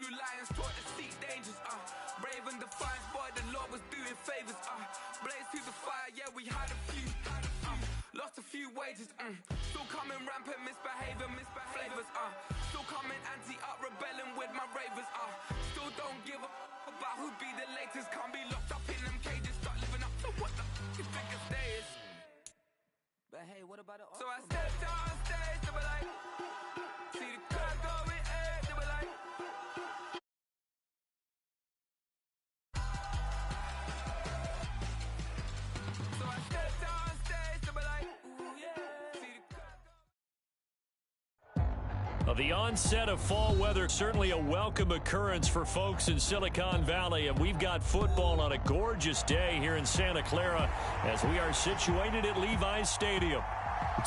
Hebrew lions taught to seek dangers, brave and defiant, boy, the Lord was doing favors, blaze through the fire, yeah, we had a few, lost a few wages, still coming rampant, misbehavior, flavors, still coming anti-up, rebelling with my ravers, still don't give a about who be the latest, can't be locked up in them cages, start living up to what the f*** biggest day is. But hey, what about it? So I stepped on stage, they were like, see the crowd going, they were like. So I stepped on stage, they were like, ooh yeah, see the crowd going. The onset of fall weather, certainly a welcome occurrence for folks in Silicon Valley, and we've got football on a gorgeous day here in Santa Clara as we are situated at Levi's Stadium.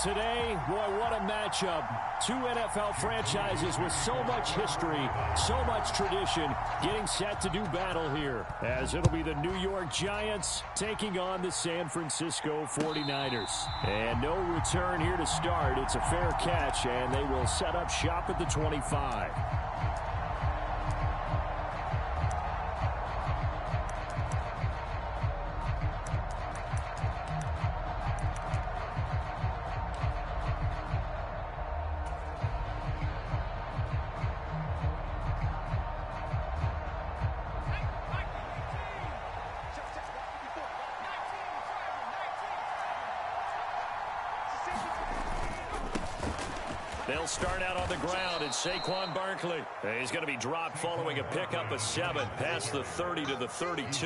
Today, boy, what a matchup. Two NFL franchises with so much history, so much tradition, getting set to do battle here. As it'll be the New York Giants taking on the San Francisco 49ers. And no return here to start. It's a fair catch, and they will set up shop at the 25. They'll start out on the ground, and Saquon Barkley. He's going to be dropped following a pickup of 7 past the 30 to the 32.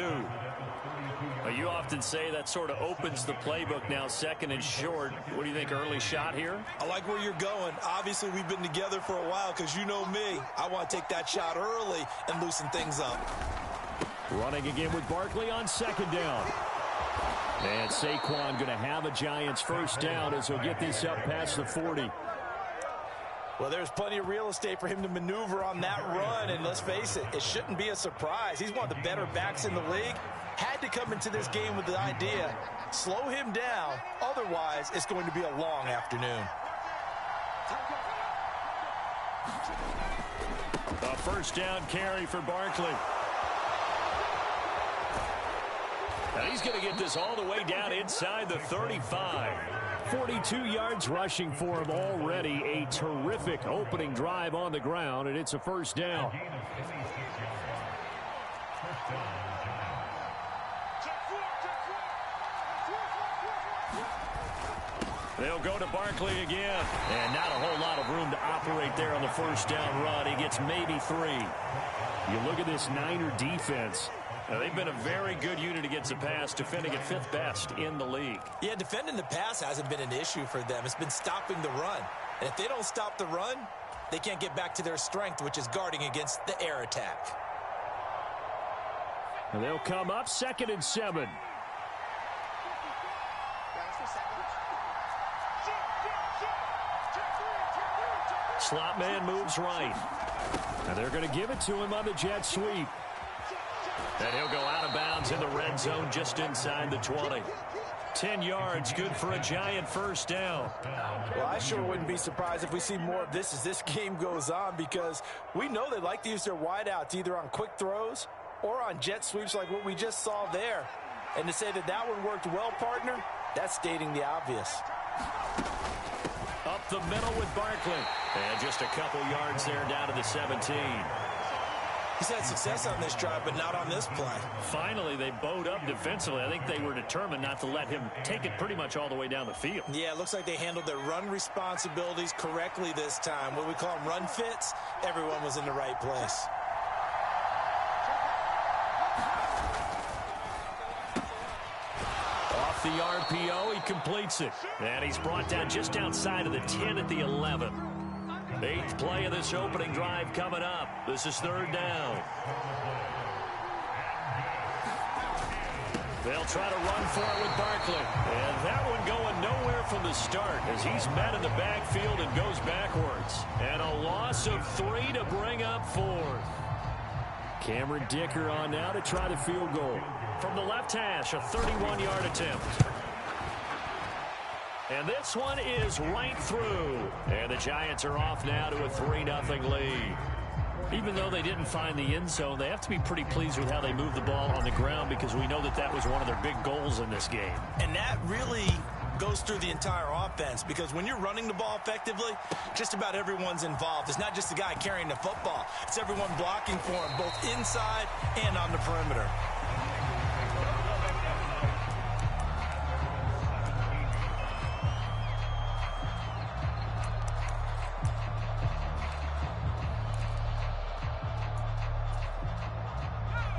You often say that sort of opens the playbook now, second and short. What do you think, early shot here? I like where you're going. Obviously, we've been together for a while because you know me. I want to take that shot early and loosen things up. Running again with Barkley on second down. And Saquon going to have a Giants first down as he'll get this up past the 40. Well, there's plenty of real estate for him to maneuver on that run, and let's face it, it shouldn't be a surprise. He's one of the better backs in the league. Had to come into this game with the idea, slow him down, otherwise it's going to be a long afternoon. A first down carry for Barkley. And he's going to get this all the way down inside the 35. 42 yards rushing for him already. A terrific opening drive on the ground, and it's a first down. They'll go to Barkley again. And not a whole lot of room to operate there on the first down run. He gets maybe 3. You look at this Niner defense. Now, they've been a very good unit against the pass, defending at 5th best in the league. Yeah, defending the pass hasn't been an issue for them. It's been stopping the run. And if they don't stop the run, they can't get back to their strength, which is guarding against the air attack. And they'll come up 2nd and 7. Slot man moves right. And they're going to give it to him on the jet sweep. And he'll go out of bounds in the red zone just inside the 20. 10 yards, good for a Giant first down. Well, I sure wouldn't be surprised if we see more of this as this game goes on, because we know they like to use their wideouts either on quick throws or on jet sweeps like what we just saw there. And to say that that one worked well, partner, that's stating the obvious. Up the middle with Barkley. And just a couple yards there down to the 17. He's had success on this drive, but not on this play. Finally, they bowed up defensively. I think they were determined not to let him take it pretty much all the way down the field. Yeah, it looks like they handled their run responsibilities correctly this time. What we call them run fits, everyone was in the right place. Off the RPO, he completes it. And he's brought down just outside of the 10 at the 11. 8th play of this opening drive coming up. This is 3rd down. They'll try to run for it with Barkley. And that one going nowhere from the start as he's met in the backfield and goes backwards. And a loss of 3 to bring up 4th. Cameron Dicker on now to try the field goal. From the left hash, a 31-yard attempt. And this one is right through. And the Giants are off now to a 3-0 lead. Even though they didn't find the end zone, they have to be pretty pleased with how they moved the ball on the ground because we know that that was one of their big goals in this game. And that really goes through the entire offense because when you're running the ball effectively, just about everyone's involved. It's not just the guy carrying the football. It's everyone blocking for him, both inside and on the perimeter.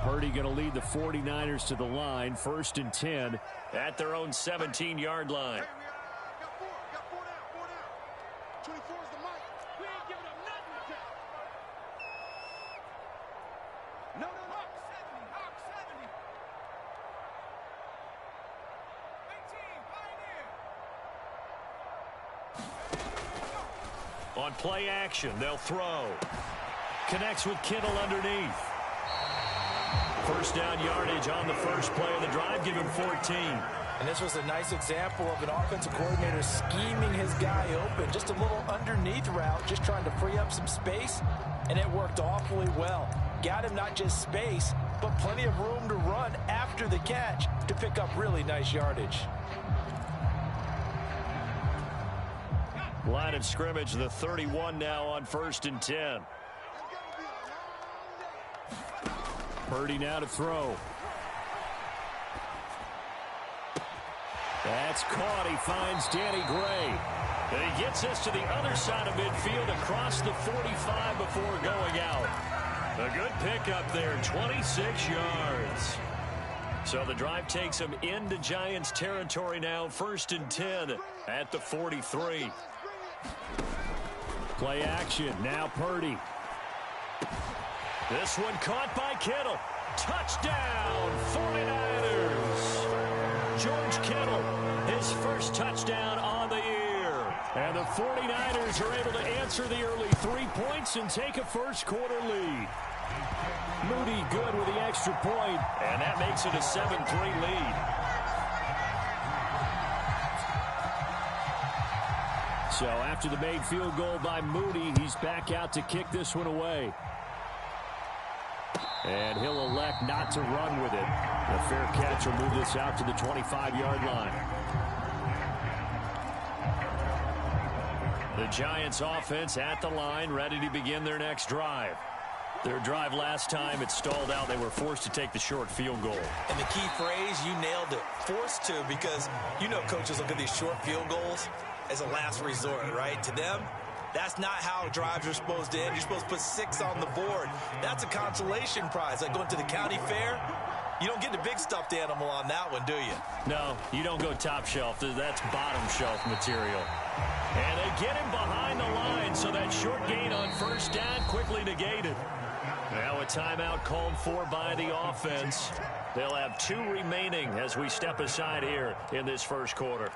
Purdy going to lead the 49ers to the line, 1st and 10. At their own 17-yard line. Hey, we got four down. 24 is the mic. We ain't giving up nothing to them. No. Hawk 70. 18, pioneer. On play action, they'll throw. Connects with Kittle underneath. First down yardage on the first play of the drive, give him 14. And this was a nice example of an offensive coordinator scheming his guy open. Just a little underneath route, just trying to free up some space, and it worked awfully well. Got him not just space, but plenty of room to run after the catch to pick up really nice yardage. Line of scrimmage, the 31 now on 1st and 10. Purdy now to throw. That's caught. He finds Danny Gray. And he gets us to the other side of midfield across the 45 before going out. A good pickup there, 26 yards. So the drive takes him into Giants territory now, 1st and 10 at the 43. Play action. Now Purdy. This one caught by Kittle. Touchdown, 49ers. George Kittle, his first touchdown on the year. And the 49ers are able to answer the early 3 points and take a first-quarter lead. Moody good with the extra point. And that makes it a 7-3 lead. So after the made field goal by Moody, he's back out to kick this one away. And he'll elect not to run with it. A fair catch will move this out to the 25-yard line. The Giants offense at the line, ready to begin their next drive. Their drive last time, it stalled out. They were forced to take the short field goal. And the key phrase, you nailed it, forced to, because you know coaches look at these short field goals as a last resort, right? To them, that's not how drives are supposed to end. You're supposed to put 6 on the board. That's a consolation prize. Like going to the county fair, you don't get the big stuffed animal on that one, do you? No, you don't go top shelf. That's bottom shelf material. And they get him behind the line, so that short gain on first down quickly negated. Now a timeout called for by the offense. They'll have 2 remaining as we step aside here in this first quarter.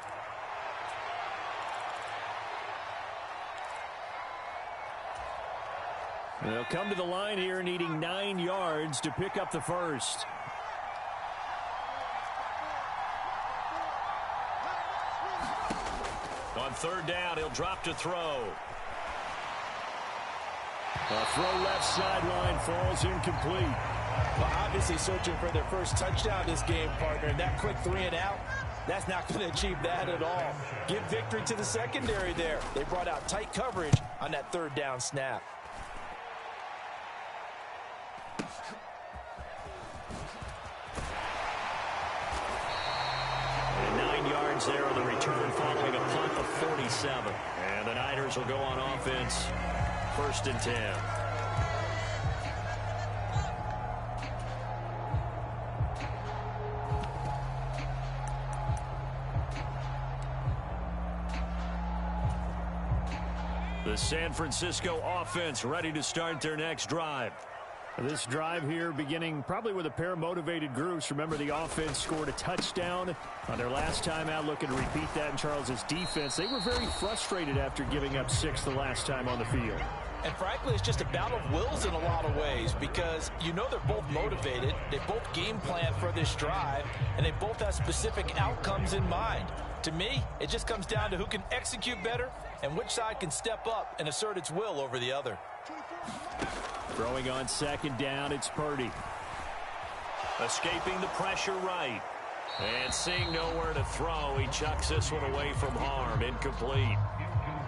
They'll come to the line here needing 9 yards to pick up the first. On third down, he'll drop to throw. A throw left sideline falls incomplete. Well, obviously searching for their first touchdown this game, partner. And that quick 3 and out, that's not going to achieve that at all. Give victory to the secondary there. They brought out tight coverage on that third down snap. And 9 yards there on the return following a punt of 47. And the Niners will go on offense, 1st and 10. The San Francisco offense ready to start their next drive. This drive here beginning probably with a pair of motivated groups. Remember, the offense scored a touchdown on their last time out, looking to repeat that in Charles's defense. They were very frustrated after giving up 6 the last time on the field. And frankly, it's just a battle of wills in a lot of ways because you know they're both motivated. They both game plan for this drive, and they both have specific outcomes in mind. To me, it just comes down to who can execute better and which side can step up and assert its will over the other. Throwing on second down, it's Purdy. Escaping the pressure right. And seeing nowhere to throw, he chucks this one away from harm. Incomplete.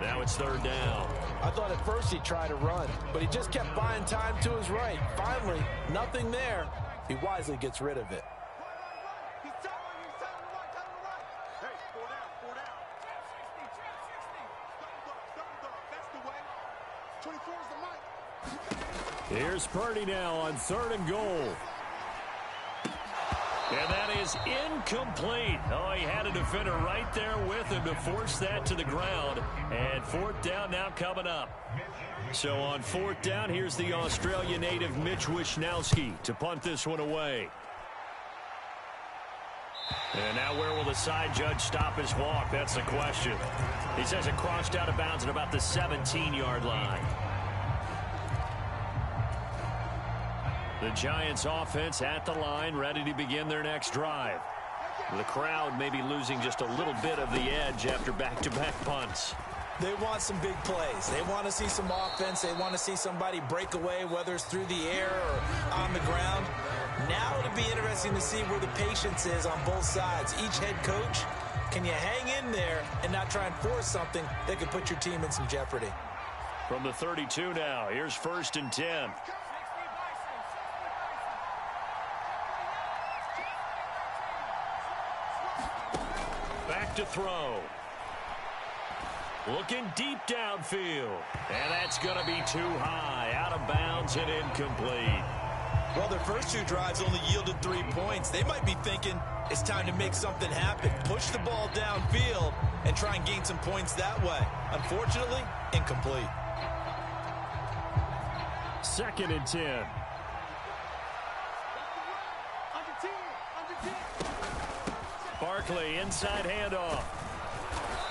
Now it's third down. I thought at first he'd try to run, but he just kept buying time to his right. Finally, nothing there. He wisely gets rid of it. Here's Purdy now on 3rd and goal. And that is incomplete. Oh, he had a defender right there with him to force that to the ground. And 4th down now coming up. So on 4th down, here's the Australia native Mitch Wishnowsky to punt this one away. And now where will the side judge stop his walk? That's the question. He says it crossed out of bounds at about the 17-yard line. The Giants offense at the line, ready to begin their next drive. The crowd may be losing just a little bit of the edge after back-to-back punts. They want some big plays. They want to see some offense. They want to see somebody break away, whether it's through the air or on the ground. Now it'll be interesting to see where the patience is on both sides. Each head coach, can you hang in there and not try and force something that could put your team in some jeopardy? From the 32 now, here's 1st and 10. Back to throw. Looking deep downfield. And that's going to be too high. Out of bounds and incomplete. Well, their first 2 drives only yielded 3 points. They might be thinking it's time to make something happen. Push the ball downfield and try and gain some points that way. Unfortunately, incomplete. 2nd and 10. Barkley, inside handoff.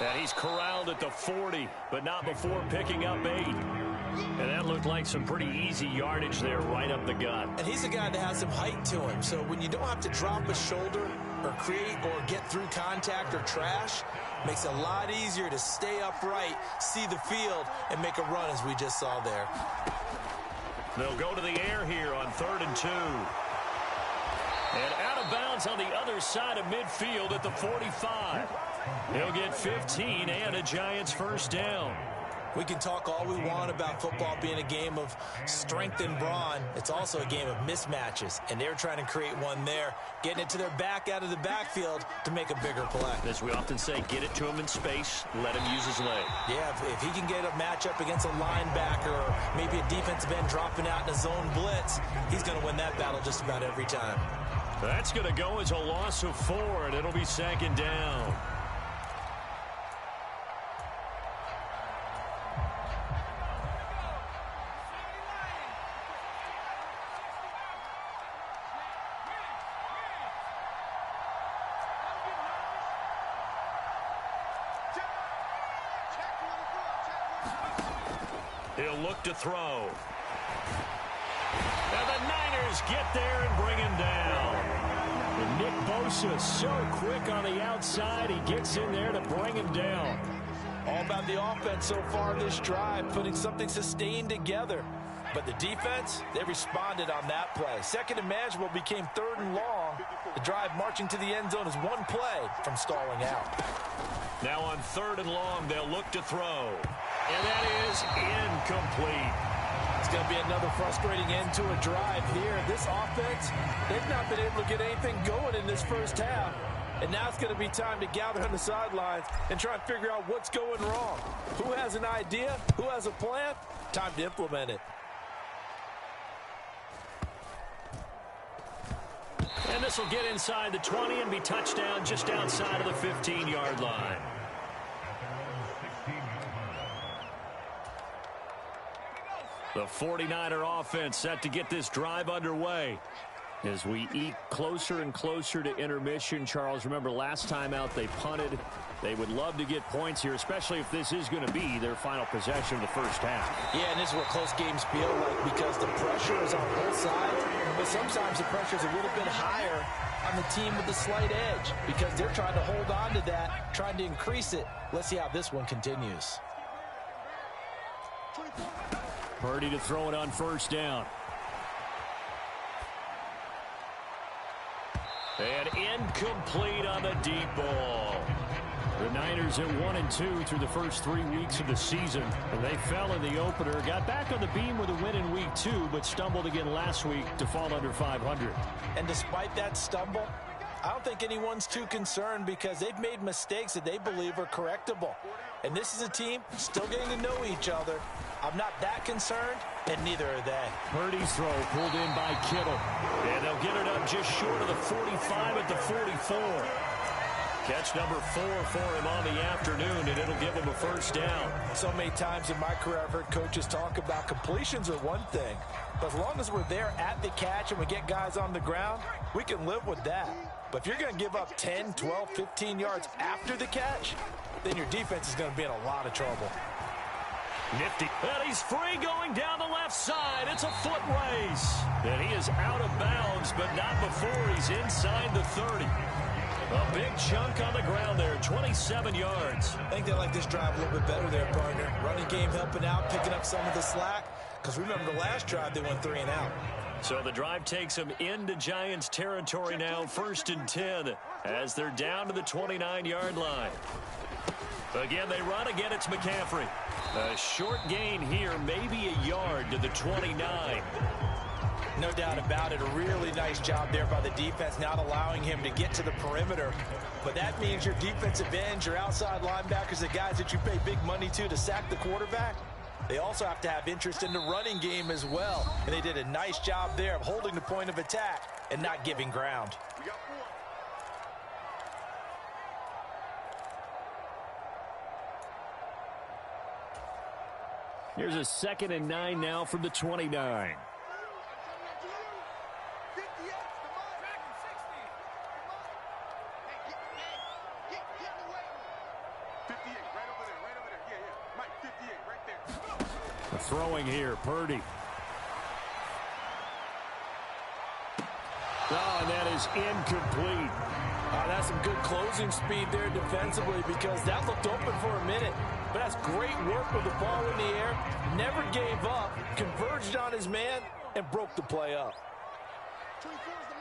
And he's corralled at the 40, but not before picking up 8. And that looked like some pretty easy yardage there right up the gut. And he's a guy that has some height to him, so when you don't have to drop a shoulder or create or get through contact or trash, makes it a lot easier to stay upright, see the field, and make a run as we just saw there. They'll go to the air here on 3rd and 2. And out of bounds on the other side of midfield at the 45. He'll get 15 and a Giants first down. We can talk all we want about football being a game of strength and brawn. It's also a game of mismatches, and they're trying to create one there, getting it to their back out of the backfield to make a bigger play. As we often say, get it to him in space, let him use his leg. Yeah, if he can get a matchup against a linebacker or maybe a defensive end dropping out in a zone blitz, he's going to win that battle just about every time. That's going to go as a loss of 4, and it'll be 2nd down. He'll look to throw. And the Niners get there and bring him down. And Nick Bosa so quick on the outside. He gets in there to bring him down. All about the offense so far this drive, putting something sustained together. But the defense, they responded on that play. 2nd and manageable became 3rd and long. The drive marching to the end zone is one play from stalling out. Now on 3rd and long, they'll look to throw. And that is incomplete. It's going to be another frustrating end to a drive here. This offense, they've not been able to get anything going in this first half. And now it's going to be time to gather on the sidelines and try and figure out what's going wrong. Who has an idea? Who has a plan? Time to implement it. And this will get inside the 20 and be touchdown just outside of the 15-yard line. The 49er offense set to get this drive underway. As we eke closer and closer to intermission, Charles, remember last time out they punted. They would love to get points here, especially if this is going to be their final possession of the first half. Yeah, and this is what close games feel like because the pressure is on both sides, but sometimes the pressure is a little bit higher on the team with the slight edge because they're trying to hold on to that, trying to increase it. Let's see how this one continues. Purdy to throw it on first down. And incomplete on the deep ball. The Niners at 1-2 through the first 3 weeks of the season. And they fell in the opener, got back on the beam with a win in week 2, but stumbled again last week to fall under 500. And despite that stumble, I don't think anyone's too concerned because they've made mistakes that they believe are correctable. And this is a team still getting to know each other. I'm not that concerned, and neither are they. Purdy's throw pulled in by Kittle. And they'll get it up just short of the 45 at the 44. Catch number 4 for him on the afternoon, and it'll give him a first down. So many times in my career I've heard coaches talk about completions are one thing, but as long as we're there at the catch and we get guys on the ground, we can live with that. But if you're going to give up 10, 12, 15 yards after the catch, then your defense is going to be in a lot of trouble. Nifty. And he's free going down the left side. It's a foot race. And he is out of bounds, but not before he's inside the 30. A big chunk on the ground there, 27 yards. I think they like this drive a little bit better there, partner. Running game helping out, picking up some of the slack. Because remember the last drive, they went 3 and out. So the drive takes them into Giants territory now, 1st and 10, as they're down to the 29-yard line. Again, they run. Again, it's McCaffrey. A short gain here, maybe a yard to the 29. No doubt about it. A really nice job there by the defense, not allowing him to get to the perimeter. But that means your defensive ends, your outside linebackers, the guys that you pay big money to sack the quarterback, they also have to have interest in the running game as well. And they did a nice job there of holding the point of attack and not giving ground. We got 4. Here's a 2nd and 9 now from the 29. Throwing here, Purdy. Oh, and that is incomplete. That's some good closing speed there defensively because that looked open for a minute. But that's great work with the ball in the air. Never gave up, converged on his man, and broke the play up. 24 is the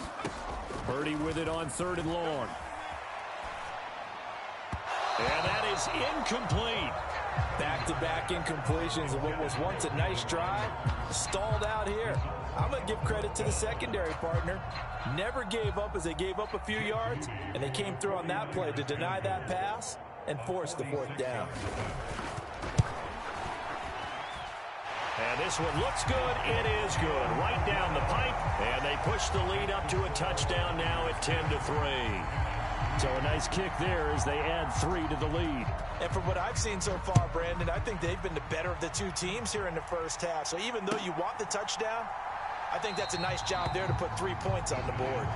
mic. Purdy with it on 3rd and long. And that is incomplete. Back-to-back incompletions of what was once a nice drive. Stalled out here. I'm going to give credit to the secondary partner. Never gave up as they gave up a few yards, and they came through on that play to deny that pass and force the 4th down. And this one looks good. It is good. Right down the pipe, and they push the lead up to a touchdown now at 10-3. So a nice kick there as they add 3 to the lead. And from what I've seen so far, Brandon, I think they've been the better of the two teams here in the first half. So even though you want the touchdown, I think that's a nice job there to put 3 points on the board.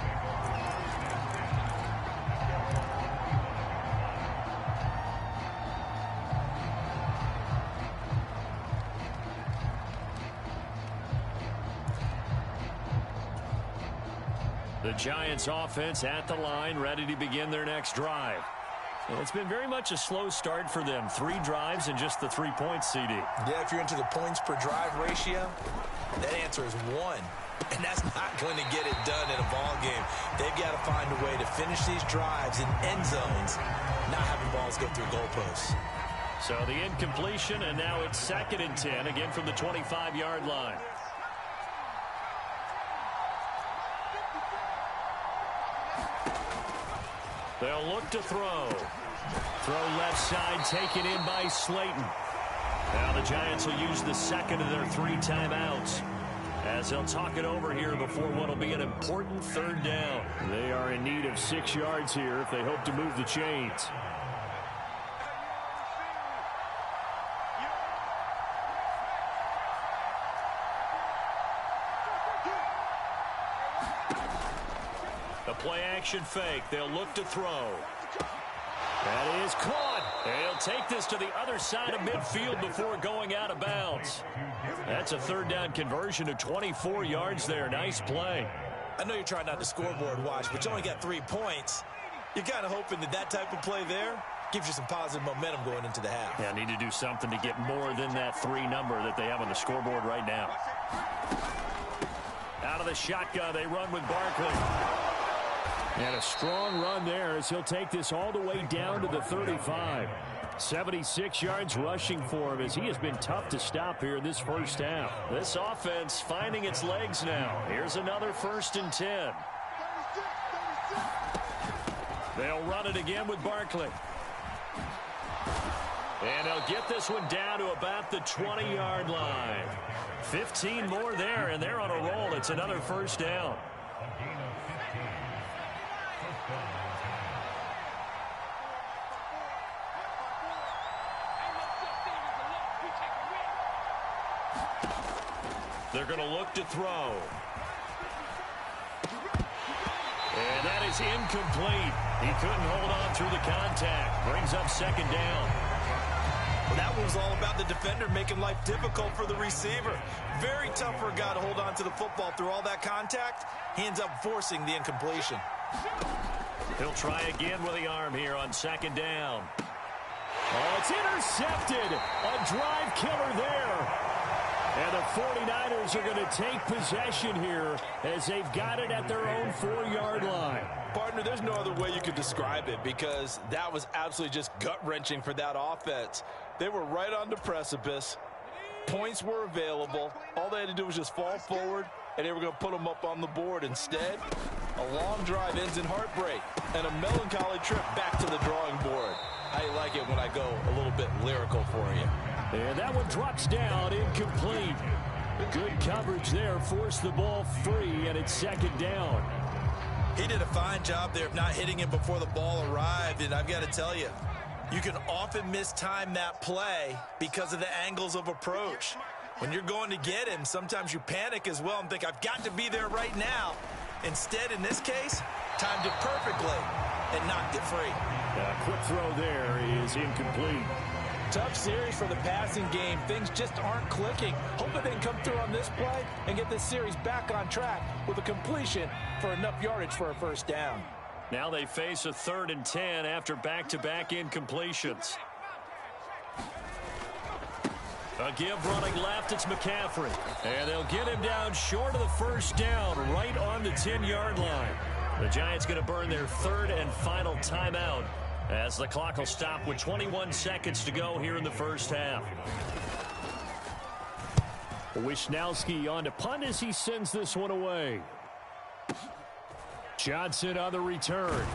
The Giants offense at the line, ready to begin their next drive. And it's been very much a slow start for them. 3 drives and just the 3 points, CD. Yeah, if you're into the points per drive ratio, that answer is 1. And that's not going to get it done in a ball game. They've got to find a way to finish these drives in end zones, not having balls go through goalposts. So the incompletion, and now it's 2nd and 10, again from the 25-yard line. They'll look to throw. Throw left side, taken in by Slayton. Now the Giants will use the 2nd of their 3 timeouts as they'll talk it over here before what will be an important 3rd down. They are in need of 6 yards here if they hope to move the chains. The play action fake. They'll look to throw. That is caught. And he'll take this to the other side of midfield before going out of bounds. That's a 3rd down conversion of 24 yards there. Nice play. I know you're trying not to scoreboard watch, but you only got 3 points. You're kind of hoping that that type of play there gives you some positive momentum going into the half. Yeah, need to do something to get more than that 3 number that they have on the scoreboard right now. Out of the shotgun, they run with Barkley. And a strong run there as he'll take this all the way down to the 35. 76 yards rushing for him as he has been tough to stop here in this first half. This offense finding its legs now. Here's another 1st and 10. They'll run it again with Barkley. And they'll get this one down to about the 20-yard line. 15 more there, and they're on a roll. It's another 1st down. They're going to look to throw. And that is incomplete. He couldn't hold on through the contact. Brings up 2nd down. Well, that was all about the defender making life difficult for the receiver. Very tough for a guy to hold on to the football through all that contact. He ends up forcing the incompletion. He'll try again with the arm here on 2nd down. Oh, it's intercepted. A drive killer there. And the 49ers are going to take possession here as they've got it at their own 4-yard line. Partner, there's no other way you could describe it because that was absolutely just gut-wrenching for that offense. They were right on the precipice. Points were available. All they had to do was just fall forward, and they were going to put them up on the board. Instead, a long drive ends in heartbreak and a melancholy trip back to the drawing board. How you like it when I go a little bit lyrical for you? And that one drops down, incomplete. Good coverage there, forced the ball free, and it's 2nd down. He did a fine job there of not hitting him before the ball arrived, and I've got to tell you, you can often mistime that play because of the angles of approach. When you're going to get him, sometimes you panic as well and think, I've got to be there right now. Instead, in this case, timed it perfectly and knocked it free. A quick throw there is incomplete. Tough series for the passing game. Things just aren't clicking. Hoping they can come through on this play and get this series back on track with a completion for enough yardage for a 1st down. Now they face a 3rd and 10 after back-to-back incompletions. A give running left, it's McCaffrey. And they'll get him down short of the 1st down, right on the 10-yard line. The Giants going to burn their 3rd and final timeout as the clock will stop with 21 seconds to go here in the first half. Wisnowski on to punt as he sends this one away. Johnson on the return.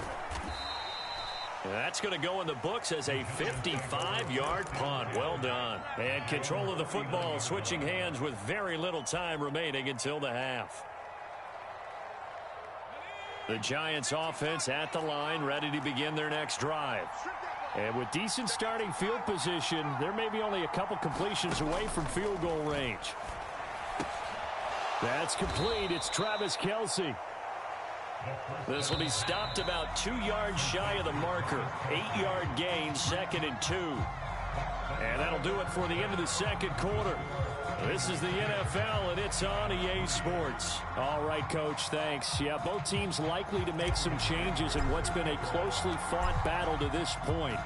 That's going to go in the books as a 55-yard punt. Well done. And control of the football switching hands with very little time remaining until the half. The Giants offense at the line, ready to begin their next drive. And with decent starting field position, there may be only a couple completions away from field goal range. That's complete. It's Travis Kelce. This will be stopped about 2 yards shy of the marker. 8-yard gain, 2nd and 2. And that'll do it for the end of the 2nd quarter. This is the NFL, and it's on EA Sports. All right, Coach, thanks. Yeah, both teams likely to make some changes in what's been a closely fought battle to this point.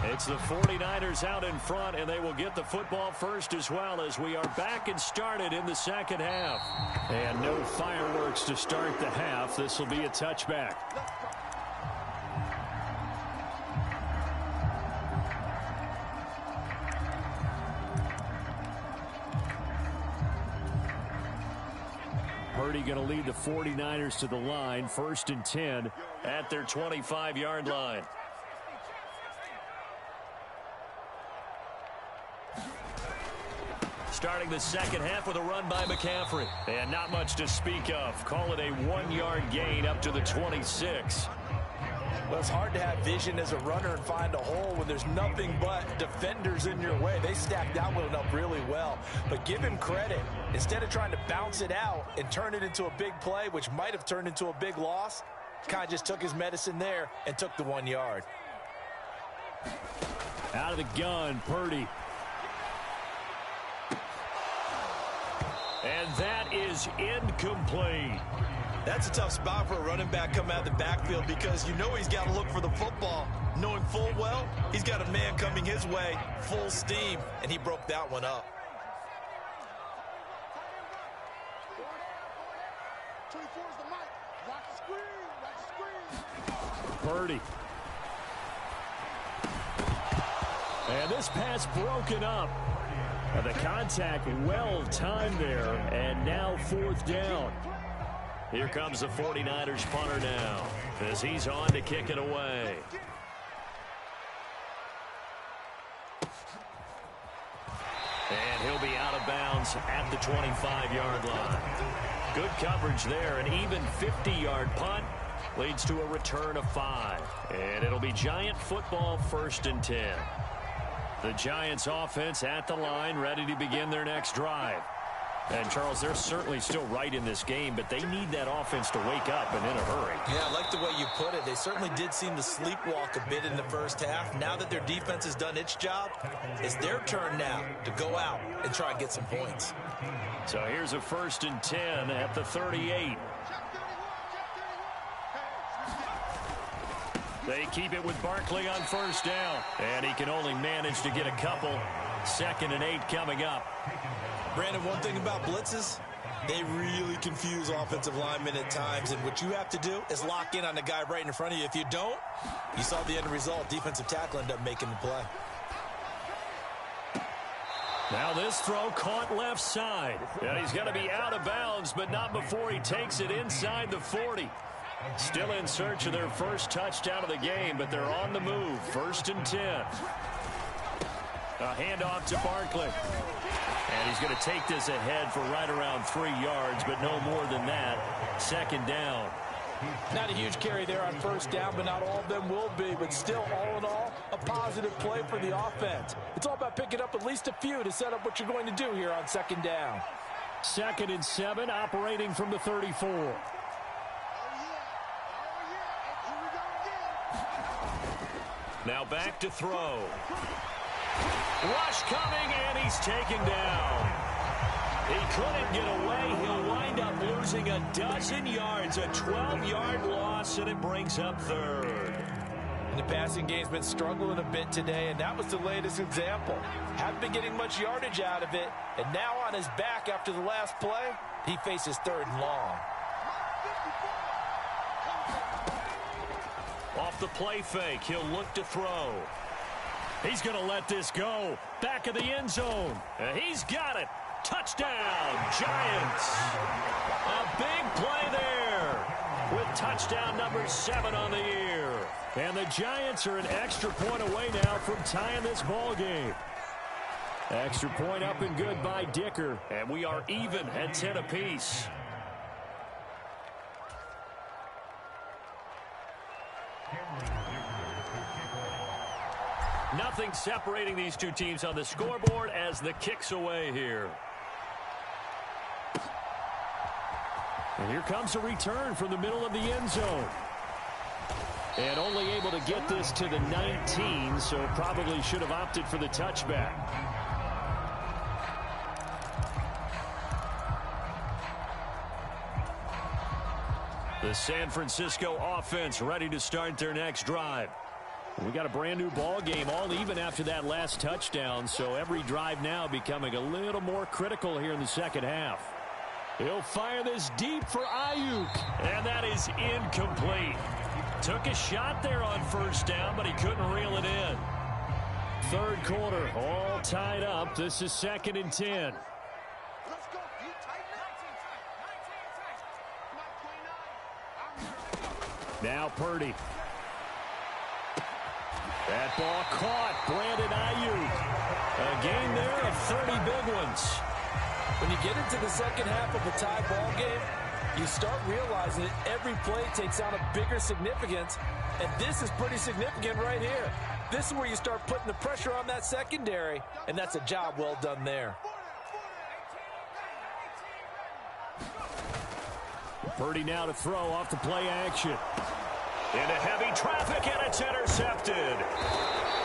It's the 49ers out in front, and they will get the football first as well as we are back and started in the 2nd half. And no fireworks to start the half. This will be a touchback. Purdy going to lead the 49ers to the line, 1st and 10 at their 25-yard line. Starting the 2nd half with a run by McCaffrey. And not much to speak of. Call it a 1-yard gain up to the 26. Well, it's hard to have vision as a runner and find a hole when there's nothing but defenders in your way. They stacked that one up really well. But give him credit. Instead of trying to bounce it out and turn it into a big play, which might have turned into a big loss, kind of just took his medicine there and took the 1 yard. Out of the gun, Purdy. And that is incomplete. That's a tough spot for a running back coming out of the backfield because you know he's got to look for the football, knowing full well he's got a man coming his way, full steam, and he broke that one up. 24 is the mic. Watch the screen. Watch the screen. Purdy. And this pass broken up. The contact well timed there, and now 4th down. Here comes the 49ers punter now as he's on to kick it away. And he'll be out of bounds at the 25-yard line. Good coverage there. An even 50-yard punt leads to a return of 5. And it'll be Giant football, 1st and 10. The Giants offense at the line, ready to begin their next drive. And, Charles, they're certainly still right in this game, but they need that offense to wake up and in a hurry. Yeah, I like the way you put it. They certainly did seem to sleepwalk a bit in the first half. Now that their defense has done its job, it's their turn now to go out and try and get some points. So here's a 1st and 10 at the 38. They keep it with Barkley on 1st down, and he can only manage to get a couple. 2nd and 8 coming up. Brandon, one thing about blitzes, they really confuse offensive linemen at times, and what you have to do is lock in on the guy right in front of you. If you don't, you saw the end result. Defensive tackle ended up making the play. Now this throw caught left side. And he's going to be out of bounds, but not before he takes it inside the 40. Still in search of their first touchdown of the game, but they're on the move. 1st and 10. A handoff to Barkley. And he's going to take this ahead for right around 3 yards, but no more than that. 2nd down. Not a huge carry there on 1st down, but not all of them will be. But still, all in all, a positive play for the offense. It's all about picking up at least a few to set up what you're going to do here on 2nd down. 2nd and 7, operating from the 34. Now back to throw. Rush coming, and he's taken down. He couldn't get away. He'll wind up losing a dozen yards, a 12-yard loss, and it brings up 3rd. And the passing game's been struggling a bit today, and that was the latest example. Haven't been getting much yardage out of it, and now on his back after the last play, he faces 3rd and long. Off the play fake, he'll look to throw. He's going to let this go. Back of the end zone. He's got it. Touchdown, Giants. A big play there with touchdown number 7 on the year. And the Giants are an extra point away now from tying this ball game. Extra point up and good by Dicker. And we are even at 10 apiece. Nothing separating these two teams on the scoreboard as the kick's away here. And here comes a return from the middle of the end zone. And only able to get this to the 19, so probably should have opted for the touchback. The San Francisco offense ready to start their next drive. We got a brand new ball game, all even after that last touchdown, so every drive now becoming a little more critical here in the second half. He'll fire this deep for Ayuk, and that is incomplete. Took a shot there on 1st down, but he couldn't reel it in. 3rd quarter, all tied up. This is 2nd and 10. Let's go. You tighten up. Now Purdy. That ball caught. Brandon Ayuk. A gain there of 30 big ones. When you get into the second half of a tie ball game, you start realizing that every play takes on a bigger significance, and this is pretty significant right here. This is where you start putting the pressure on that secondary, and that's a job well done there. Purdy now to throw off the play action. Into heavy traffic, and it's intercepted.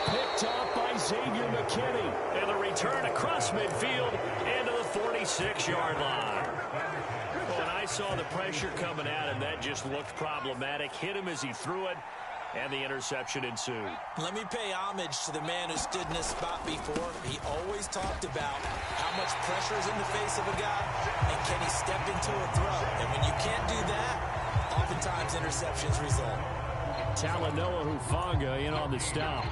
Picked up by Xavier McKinney. And the return across midfield into the 46-yard line. Well, and I saw the pressure coming at him. That just looked problematic. Hit him as he threw it, and the interception ensued. Let me pay homage to the man who stood in this spot before. He always talked about how much pressure is in the face of a guy, and can he step into a throw. And when you can't do that, oftentimes interceptions result. Talanoa Hufanga in on the stop.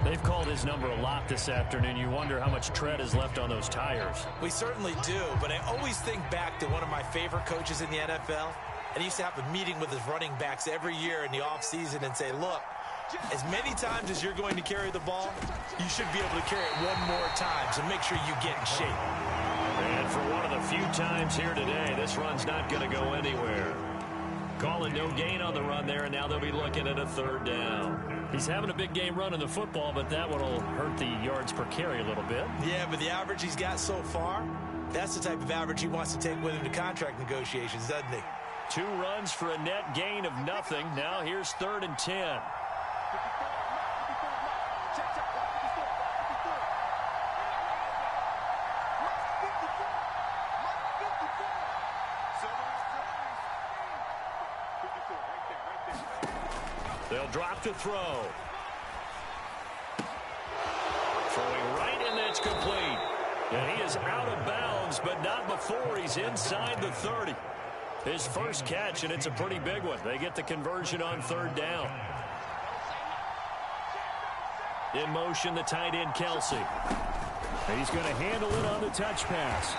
They've called his number a lot this afternoon. You wonder how much tread is left on those tires. We certainly do, but I always think back to one of my favorite coaches in the NFL, and he used to have a meeting with his running backs every year in the offseason and say, look, as many times as you're going to carry the ball, you should be able to carry it one more time, so make sure you get in shape. And for one of the few times here today, this run's not going to go anywhere. Calling no gain on the run there, and now they'll be looking at a third down. He's having a big game running the football, but that one will hurt the yards per carry a little bit. Yeah, but the average he's got so far, that's the type of average he wants to take with him to contract negotiations, doesn't he? 2 runs for a net gain of nothing. Now here's 3rd and 10. They'll drop to throw. Throwing right, and that's complete. And he is out of bounds, but not before he's inside the 30. His first catch, and it's a pretty big one. They get the conversion on 3rd down. In motion, the tight end, Kelsey. He's going to handle it on the touch pass.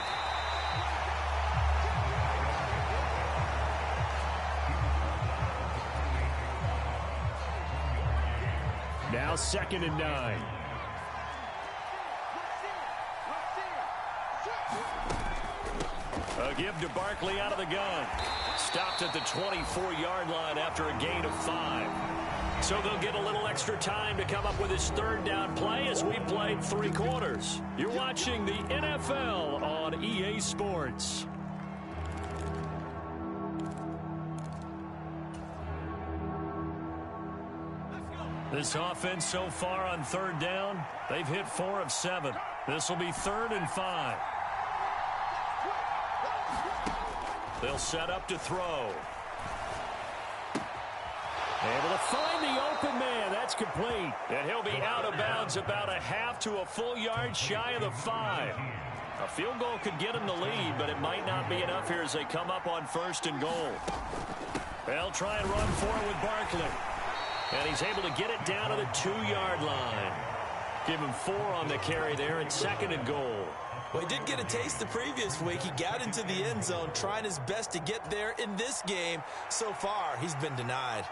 Now 2nd and 9. A give to Barkley out of the gun. Stopped at the 24-yard line after a gain of 5. So they'll get a little extra time to come up with his 3rd down play as we played 3 quarters. You're watching the NFL on EA Sports. This offense so far on 3rd down, they've hit 4 of 7. This will be 3rd and 5. They'll set up to throw. Able to find the open man. That's complete. And he'll be out of bounds about a half to a full yard shy of the 5. A field goal could get him the lead, but it might not be enough here as they come up on 1st and goal. They'll try and run for it with Barkley. And he's able to get it down to the 2-yard line. Give him 4 on the carry there, and 2nd and goal. Well, he did get a taste the previous week. He got into the end zone, trying his best to get there in this game. So far, he's been denied.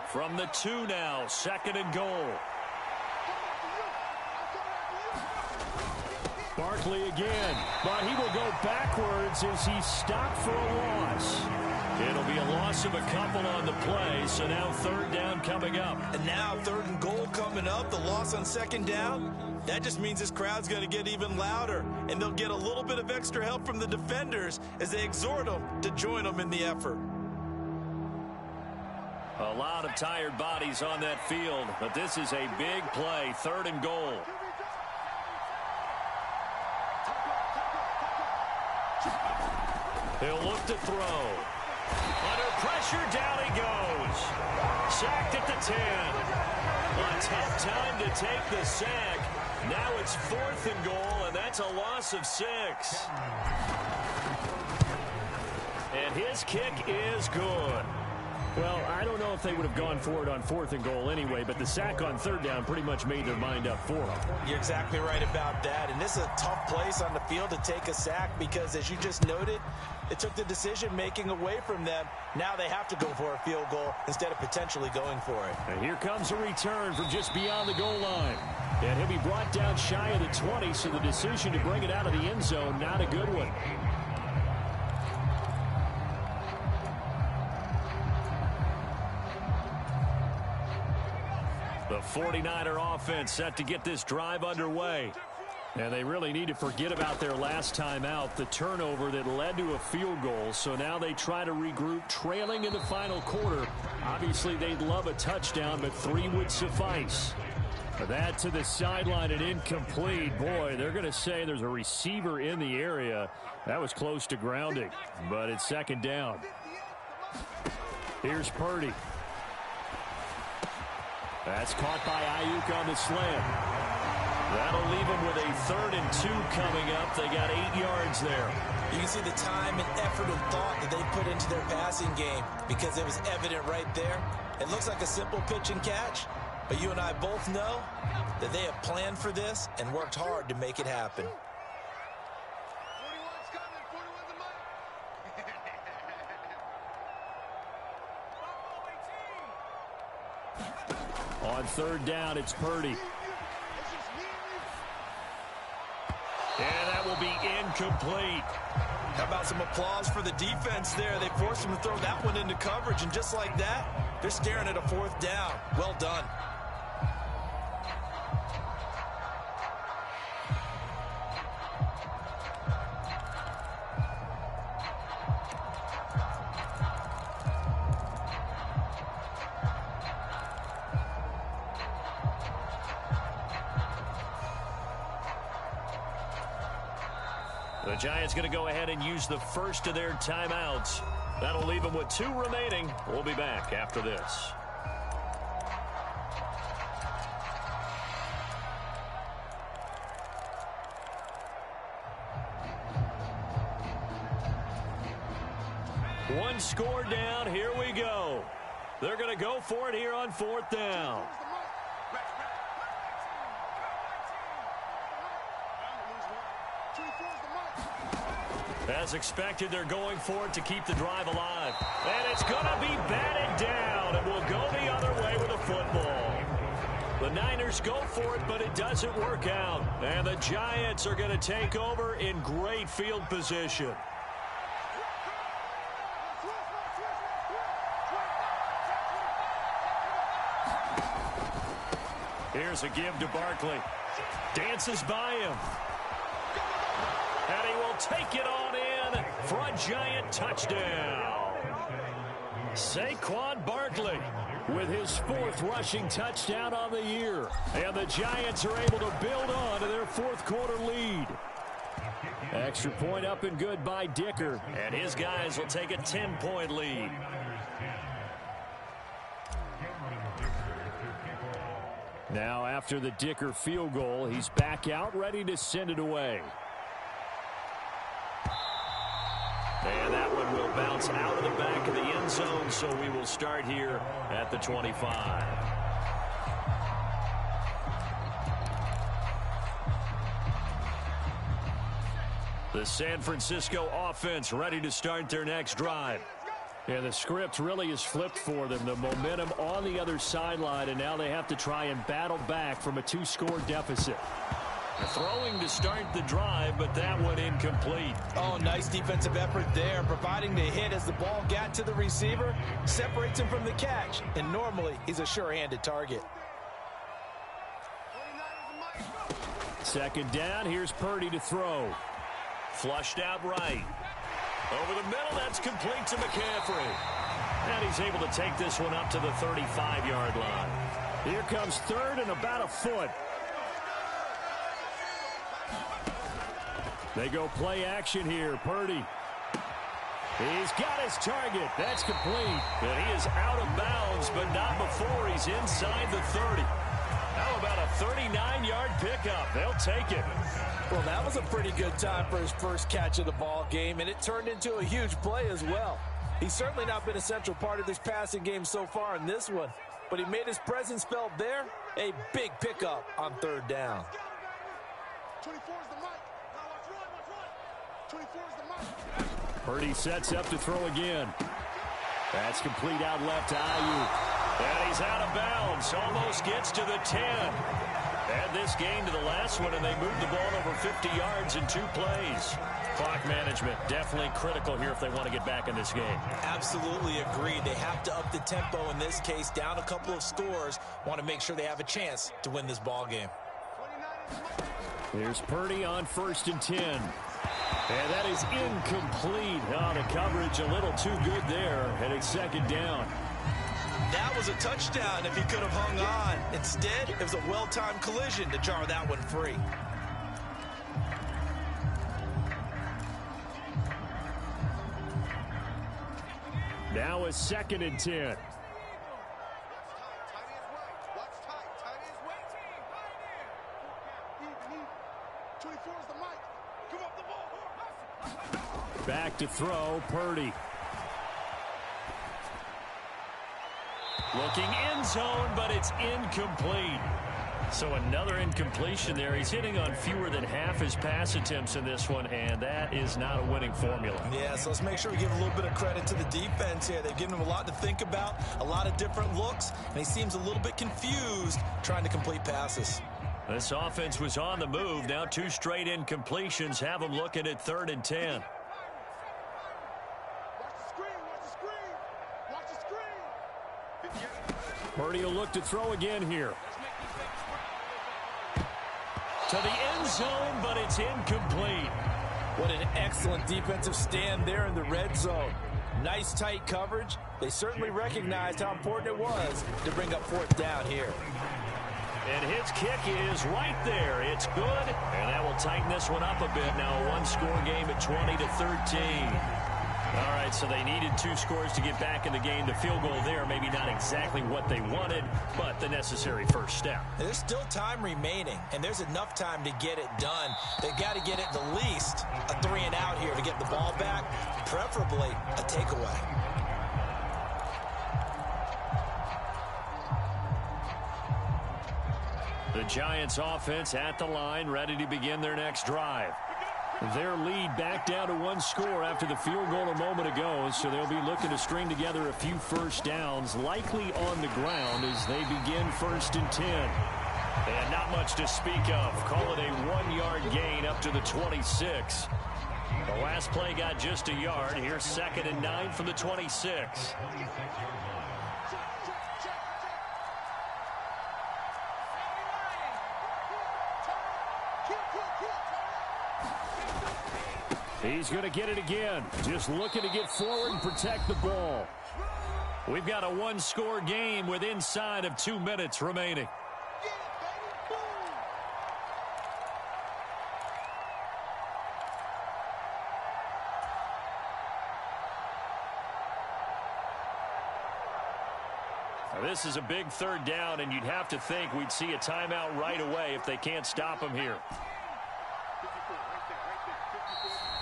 From the 2 now, 2nd and goal. Barkley again, but he will go backwards as he's stopped for a loss. It'll be a loss of a couple on the play, so now 3rd down coming up. And now 3rd and goal coming up, the loss on 2nd down. That just means this crowd's going to get even louder, and they'll get a little bit of extra help from the defenders as they exhort them to join them in the effort. A lot of tired bodies on that field, but this is a big play, 3rd and goal. He'll look to throw. Under pressure, down he goes. Sacked at the 10. A tough time to take the sack. Now it's 4th and goal, and that's a loss of 6. And his kick is good. Well, I don't know if they would have gone for it on 4th and goal anyway, but the sack on 3rd down pretty much made their mind up for them. You're exactly right about that, and this is a tough place on the field to take a sack because, as you just noted, it took the decision-making away from them. Now they have to go for a field goal instead of potentially going for it. And here comes a return from just beyond the goal line. And he'll be brought down shy of the 20, so the decision to bring it out of the end zone, not a good one. The 49er offense set to get this drive underway. And they really need to forget about their last time out, the turnover that led to a field goal. So now they try to regroup, trailing in the final quarter. Obviously, they'd love a touchdown, but 3 would suffice. That to the sideline and incomplete. Boy, they're going to say there's a receiver in the area. That was close to grounding, but it's second down. Here's Purdy. That's caught by Ayuk on the slant. That'll leave them with a 3rd and 2 coming up. They got 8 yards there. You can see the time and effort and thought that they put into their passing game because it was evident right there. It looks like a simple pitch and catch, but you and I both know that they have planned for this and worked hard to make it happen. 41's coming, 41's the mic. On 3rd down, it's Purdy. And that will be incomplete. How about some applause for the defense there? They forced him to throw that one into coverage, and just like that, they're staring at a 4th down. Well done. The Giants going to go ahead and use the first of their timeouts. That'll leave them with 2 remaining. We'll be back after this. One score down. Here we go. They're going to go for it here on 4th down. As expected, they're going for it to keep the drive alive. And it's going to be batted down, and we'll go the other way with the football. The Niners go for it, but it doesn't work out. And the Giants are going to take over in great field position. Here's a give to Barkley. Dances by him. And he will take it on in for a Giant touchdown. Saquon Barkley with his 4th rushing touchdown on the year. And the Giants are able to build on to their 4th quarter lead. Extra point up and good by Dicker. And his guys will take a 10-point lead. Now after the Dicker field goal, he's back out ready to send it away. And that one will bounce out of the back of the end zone, so we will start here at the 25. The San Francisco offense ready to start their next drive. Yeah, the script really is flipped for them. The momentum on the other sideline, and now they have to try and battle back from a 2-score deficit. Throwing to start the drive, but that one incomplete. Oh, nice defensive effort there, providing the hit as the ball got to the receiver, separates him from the catch, and normally he's a sure-handed target. 2nd down, here's Purdy to throw. Flushed out right. Over the middle, that's complete to McCaffrey. And he's able to take this one up to the 35-yard line. Here comes 3rd and about a foot. They go play action here. Purdy. He's got his target. That's complete. And he is out of bounds, but not before he's inside the 30. How about a 39-yard pickup? They'll take it. Well, that was a pretty good time for his first catch of the ball game, and it turned into a huge play as well. He's certainly not been a central part of this passing game so far in this one, but he made his presence felt there. A big pickup on 3rd down. 24's the mic. Watch run. 24's the mic. Purdy sets up to throw again. That's complete out left to Ayuk. And he's out of bounds. Almost gets to the 10. Add this game to the last one, and they moved the ball over 50 yards in 2 plays. Clock management definitely critical here if they want to get back in this game. Absolutely agreed. They have to up the tempo in this case, down a couple of scores. Want to make sure they have a chance to win this ball game. 29 is Here's Purdy on 1st and 10. And that is incomplete. Oh, the coverage a little too good there, and it's 2nd down. That was a touchdown if he could have hung on. Instead, it was a well-timed collision to jar that one free. Now a 2nd and 10. Back to throw, Purdy. Looking end zone, but it's incomplete. So another incompletion there. He's hitting on fewer than half his pass attempts in this one, and that is not a winning formula. Yeah, so let's make sure we give a little bit of credit to the defense here. They've given him a lot to think about, a lot of different looks, and he seems a little bit confused trying to complete passes. This offense was on the move. Now 2 straight incompletions have him looking at 3rd and 10. Purdy will look to throw again here. To the end zone, but it's incomplete. What an excellent defensive stand there in the red zone. Nice tight coverage. They certainly recognized how important it was to bring up 4th down here. And his kick is right there. It's good, and that will tighten this one up a bit. Now a 1-score game at 20-13. All right, so they needed 2 scores to get back in the game. The field goal there, maybe not exactly what they wanted, but the necessary first step. There's still time remaining, and there's enough time to get it done. They've got to get at the least a 3-and-out here to get the ball back, preferably a takeaway. The Giants offense at the line, ready to begin their next drive. Their lead back down to 1 score after the field goal a moment ago, so they'll be looking to string together a few first downs, likely on the ground as they begin 1st and 10. And not much to speak of. Call it a 1-yard gain up to the 26. The last play got just a yard. Here's 2nd and 9 from the 26. He's going to get it again. Just looking to get forward and protect the ball. We've got a 1-score game with inside of 2 minutes remaining. Now, this is a big 3rd down, and you'd have to think we'd see a timeout right away if they can't stop him here.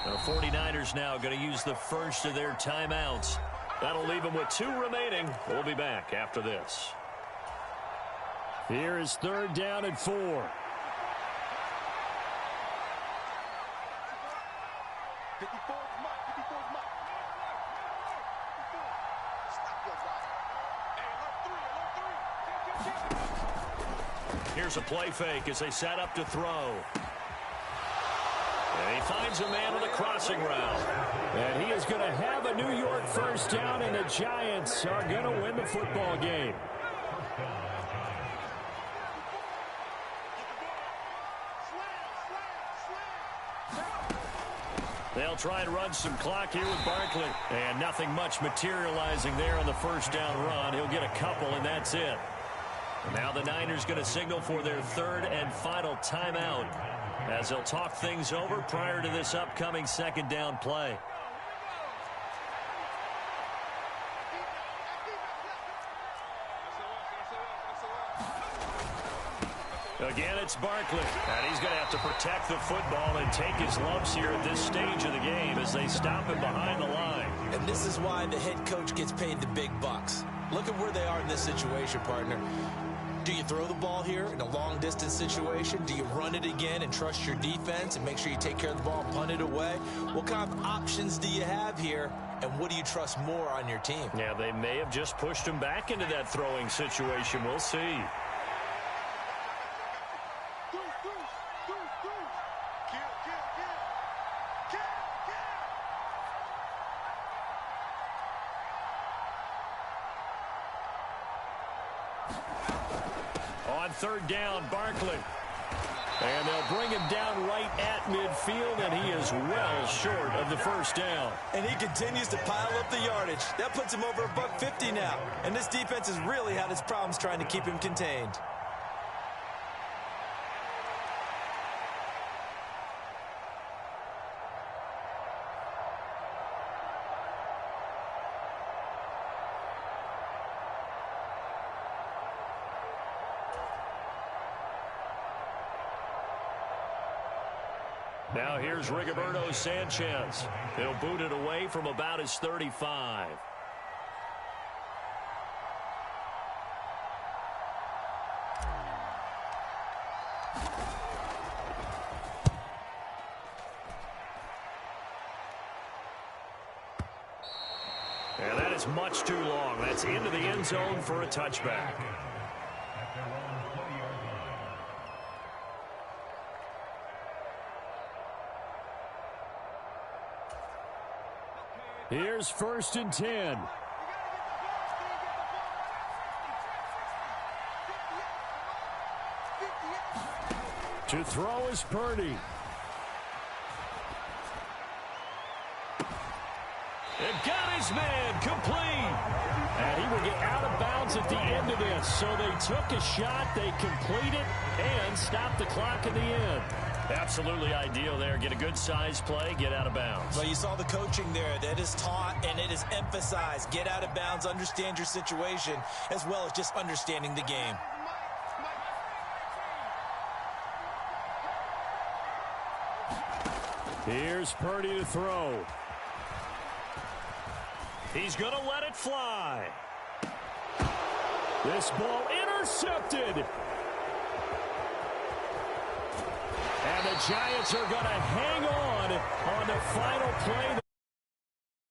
The 49ers now going to use the first of their timeouts. That'll leave them with 2 remaining. We'll be back after this. Here is 3rd down and 4. Here's a play fake as they set up to throw. And he finds a man on the crossing route. And he is going to have a New York first down, and the Giants are going to win the football game. They'll try and run some clock here with Barkley. And nothing much materializing there on the first down run. He'll get a couple, and that's it. And now the Niners going to signal for their 3rd and final timeout, as they'll talk things over prior to this upcoming 2nd down play. Again, it's Barkley, and he's going to have to protect the football and take his lumps here at this stage of the game as they stop him behind the line. And this is why the head coach gets paid the big bucks. Look at where they are in this situation, partner. Do you throw the ball here in a long-distance situation? Do you run it again and trust your defense and make sure you take care of the ball and punt it away? What kind of options do you have here, and what do you trust more on your team? Yeah, they may have just pushed him back into that throwing situation. We'll see. On 3rd down, Barkley. And they'll bring him down right at midfield, and he is well short of the first down. And he continues to pile up the yardage. That puts him over $150 now. And this defense has really had its problems trying to keep him contained. Now here's Rigoberto Sanchez. He'll boot it away from about his 35. And that is much too long. That's into the end zone for a touchback. Here's 1st and 10. To throw is Purdy. And got his man complete. And he will get out of bounds at the end of this. So they took a shot, they complete it, and stop the clock in the end. Absolutely ideal there. Get a good size play, get out of bounds. Well, you saw the coaching there. That is taught and it is emphasized. Get out of bounds, understand your situation, as well as just understanding the game. Here's Purdy to throw. He's going to let it fly. This ball intercepted. And the Giants are going to hang on the final play.